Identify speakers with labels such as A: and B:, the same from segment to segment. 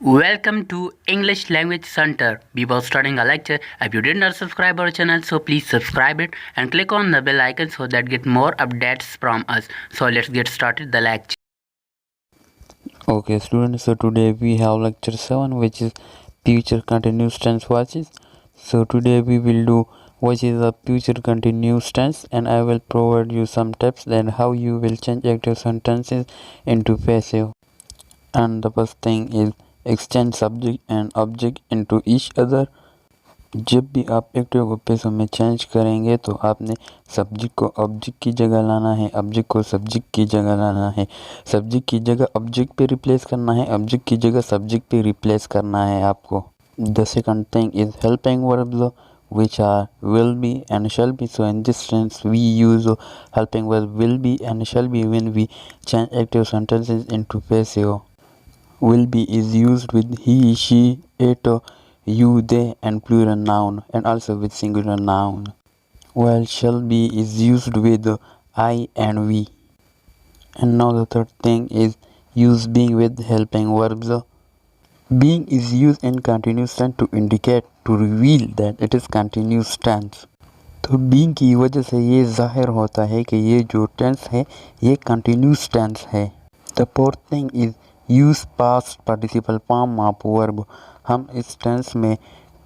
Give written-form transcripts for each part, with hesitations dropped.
A: Welcome to English Language Center. We were starting a lecture. If you did not subscribe our channel, so please subscribe it and click on the bell icon so that get more updates from us. So let's get started the lecture.
B: Okay students, so today we have lecture 7, which is future continuous tense voices. So today we will do what is a future continuous tense, and I will provide you some tips then how you will change active sentences into passive. And the first thing is exchange subject and object into each other. जब भी आप active को passive में change करेंगे तो आपने subject को object की जगह लाना है, ऑब्जेक्ट को सब्जेक्ट की जगह लाना है, सब्जेक्ट की जगह ऑब्जेक्ट पे रिप्लेस करना है, ऑब्जेक्ट की जगह सब्जेक्ट पे रिप्लेस करना है आपको. The second thing is helping verbs, which are will be and shall be. So in this sense we use helping verb will be and shall be when we change active sentences into passive. Will be is used with he, she, it, you, they, and plural noun, and also with singular noun. While shall be is used with I and we. And now the third thing is use being with helping verbs. Being is used in continuous tense to indicate, to reveal that it is continuous tense. तो being की वजह से ये जाहिर होता है कि ये जो टेंस है ये कंटिन्यूस टेंस है. The fourth thing is use past participle form of verb. हम इस टेंस में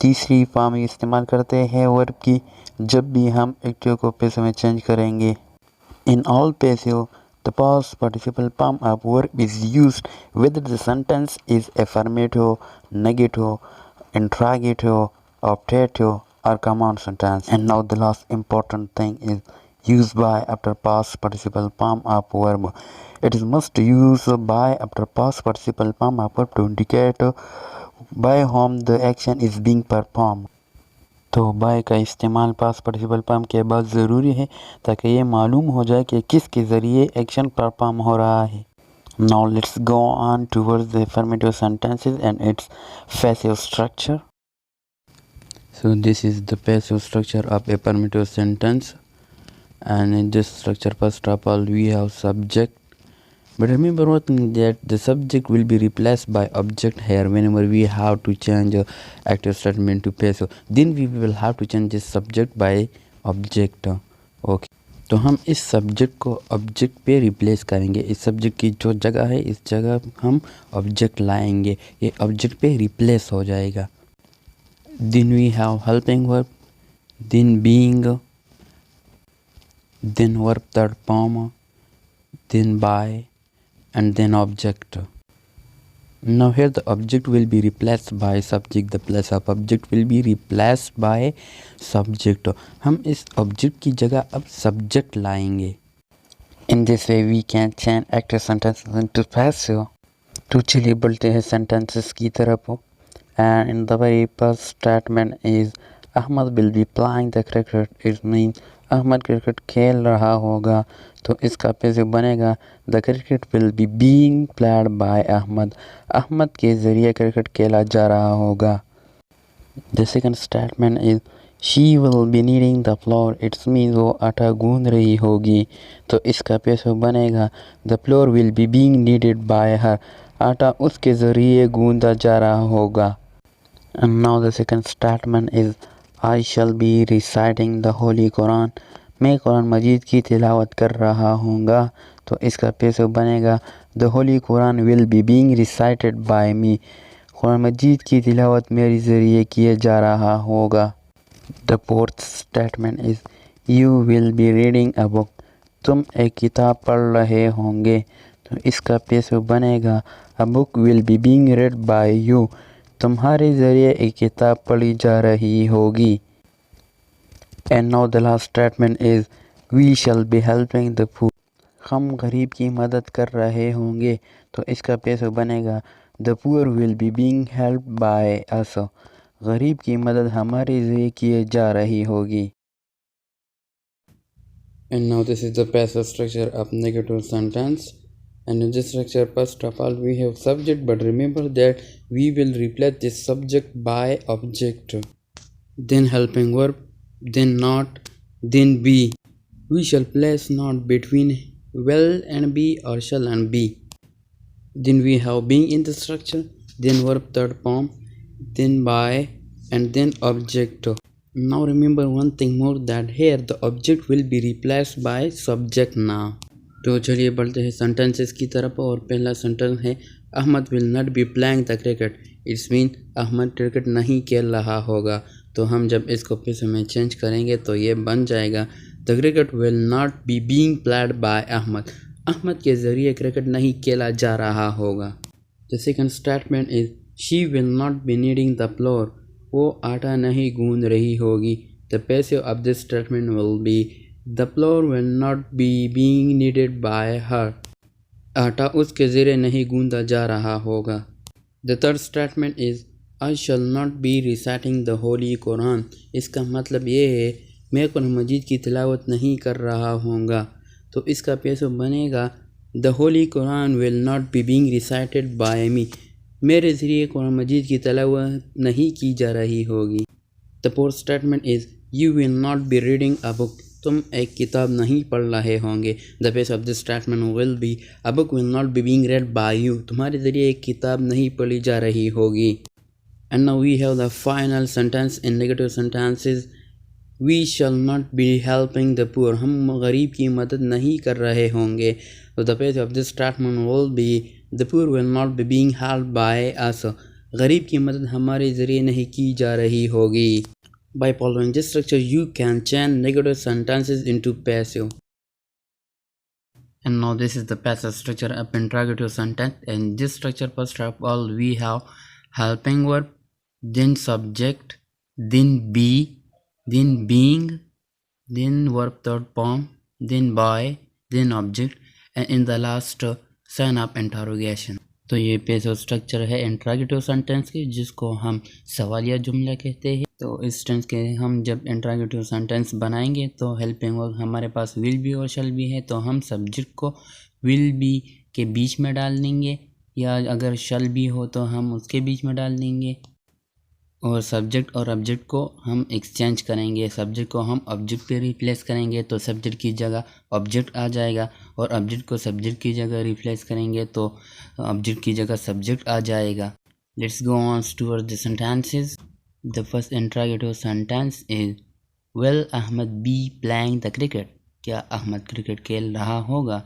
B: तीसरी फॉर्म इस्तेमाल करते हैं वर्ब की जब भी हम एक्टिव को पैसिव में चेंज करेंगे. In all passive the past participle form of verb is used whether the sentence is affirmative, negative, interrogative, optative, or command sentence. And now the last important thing is use by after past participle form of verb. It is must use by after past participle form of verb to indicate by whom the action is being performed. तो bye का इस्तेमाल past participle form के बाद ज़रूरी है ताकि ये मालूम हो जाए कि किसके ज़रिए एक्शन परफॉर्म हो रहा है. Now let's go on towards the affirmative sentences and it's passive structure. So this is the passive structure of affirmative sentence, and in this structure first of all we have subject. But remember one thing, that the subject will be replaced by object here whenever we have to change active statement to passive. Then we will have to change this subject by object. Okay. तो हम इस subject को object पे replace करेंगे. इस subject की जो जगह है इस जगह हम ऑब्जेक्ट लाएंगे, ये ऑब्जेक्ट पे रिप्लेस हो जाएगा. Then we have helping verb, then being, then verb third form, then by, and then object. Now here the object will be replaced by subject. The place of object will be replaced by subject. हम इस object की जगह अब subject लाएंगे. In this way we can change active sentences into passive. तो चलिए बढ़ते हैं sentences की तरफ. And in the very first statement is Ahmad will be playing the cricket. It means Ahmed cricket खेल रहा होगा. तो इसका पैसिव बनेगा the cricket will be being played by Ahmed. Ahmed के ज़रिए क्रिकेट खेला जा रहा होगा. The second statement is she will be kneading the flour. It's means वो आटा गूंद रही होगी. तो इसका पैसिव बनेगा the flour will be being kneaded by her. आटा उसके ज़रिए गूंदा जा रहा होगा. And now the second statement is I shall be reciting the Holy Quran. मैं कुरान मजीद की तिलावत कर रहा हूँगा. तो इसका पैसिव बनेगा The Holy Quran will be being recited by me. Quran मजीद की तिलावत मेरे ज़रिए किए जा रहा होगा. The fourth statement is You will be reading a book. तुम एक किताब पढ़ रहे होंगे. तो इसका पैसिव बनेगा A book will be being read by you. तुम्हारे ज़रिए एक किताब पढ़ी जा रही होगी. And now the last statement is we shall be helping the poor. हम गरीब की मदद कर रहे होंगे. तो इसका पैसिव बनेगा the poor will be being helped by us. गरीब की मदद हमारे ज़रिए किए जा रही होगी. And now this is the passive structure of negative sentence. And in this structure first of all we have subject, but remember that we will replace this subject by object, then helping verb, then not, then be. We shall place not between will and be or shall and be. Then we have being in the structure. then verb third form, then by, and then object. Now remember one thing more, that here the object will be replaced by subject now. तो चलिए बढ़ते हैं sentences की तरफ। और पहला sentence है Ahmed will not be playing the cricket. It's mean Ahmed cricket नहीं खेल रहा होगा। तो हम जब इसको फिर से में चेंज करेंगे तो ये बन जाएगा the cricket will not be being played by Ahmed. Ahmed के ज़रिए क्रिकेट नहीं खेला जा रहा होगा। The second statement is she will not be kneading the flour. वो आटा नहीं गूंद रही होगी। The passive of this statement will be the flour will not be being kneaded by her. आटा उसके ज़रिए नहीं गूंदा जा रहा होगा। The third statement is I shall not be reciting the holy Quran. इसका मतलब ये है मैं कुरान मजीद की तिलावत नहीं कर रहा होऊंगा। तो इसका पैसिव बनेगा the holy Quran will not be being recited by me. मेरे ज़रिए कुरान मजीद की तिलावत नहीं की जा रही होगी। The fourth statement is you will not be reading a book. तुम एक किताब नहीं पढ़ रहे होंगे। The base of this statement will be a book will not be being read by you. तुम्हारे ज़रिए एक किताब नहीं पढ़ी जा रही होगी। And now we have the final sentence in negative sentences. We shall not be helping the poor. हम गरीब की मदद नहीं कर रहे होंगे। तो the base of this statement will be the poor will not be being helped by us. गरीब की मदद हमारे ज़रिए नहीं की जा रही होगी। By following this structure, you can change negative sentences into passive. And now this is the passive structure of interrogative sentence. In this structure, first of all, we have helping verb, then subject, then be, then being, then verb third form, then by, then object, and in the last sign of interrogation. तो ये passive structure है interrogative sentence की, जिसको हम सवालिया जुमला कहते हैं। तो इस टेंस के हम जब इंट्रागेटिव सेंटेंस बनाएंगे तो हेल्पिंग वर्ब हमारे पास विल बी और शैल बी है। तो हम सब्जेक्ट को विल बी के बीच में डाल देंगे, या अगर शैल बी हो तो हम उसके बीच में डाल देंगे। और सब्जेक्ट और ऑब्जेक्ट को हम एक्सचेंज करेंगे। सब्जेक्ट को हम ऑब्जेक्ट पे रिप्लेस करेंगे तो सब्जेक्ट की जगह ऑब्जेक्ट आ जाएगा, और ऑब्जेक्ट को सब्जेक्ट की जगह रिप्लेस करेंगे तो ऑब्जेक्ट की जगह सब्जेक्ट आ जाएगा। Let's go on towards the sentences. The first interrogative sentence is will Ahmed be playing the cricket. क्या अहमद क्रिकेट खेल रहा होगा?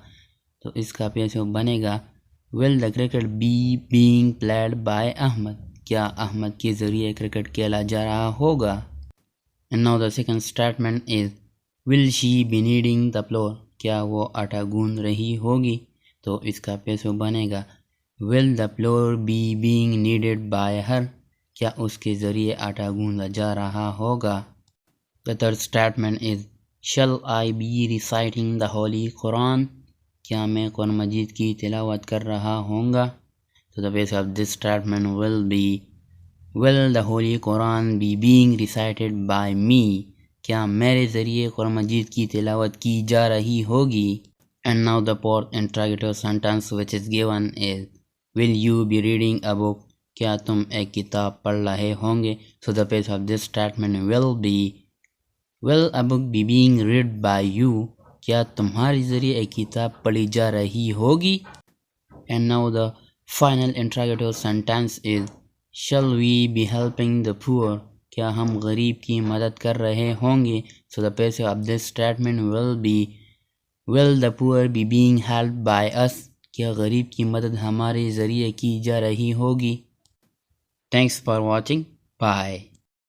B: तो इसका पैसिव बनेगा will the cricket be being played by Ahmed. क्या अहमद के ज़रिए क्रिकेट खेला जा रहा होगा? And now the second statement is will she be kneading the flour. क्या वो आटा गूंद रही होगी? तो इसका पैसिव बनेगा will the flour be being kneaded by her. क्या उसके ज़रिए आटा गूंदा जा रहा होगा? The third statement is shall I be reciting the holy Quran. क्या मैं कुरान मजीद की तिलावत कर रहा होऊंगा? तो the base of this statement will be will the holy Quran be being recited by me। क्या मेरे ज़रिए कुरान मजीद की तिलावत की जा रही होगी? And now the fourth interrogative sentence which is given is will you be reading a book। क्या तुम एक किताब पढ़ रहे होंगे? So the base of this statement will be will a book be being read by you। क्या तुम्हारे ज़रिए एक किताब पढ़ी जा रही होगी? And now the final interrogative sentence is shall we be helping the poor। क्या हम गरीब की मदद कर रहे होंगे? So the passive of this statement will be will the poor be being helped by us। क्या गरीब की मदद हमारे ज़रिए की जा रही होगी? Thanks for watching. Bye.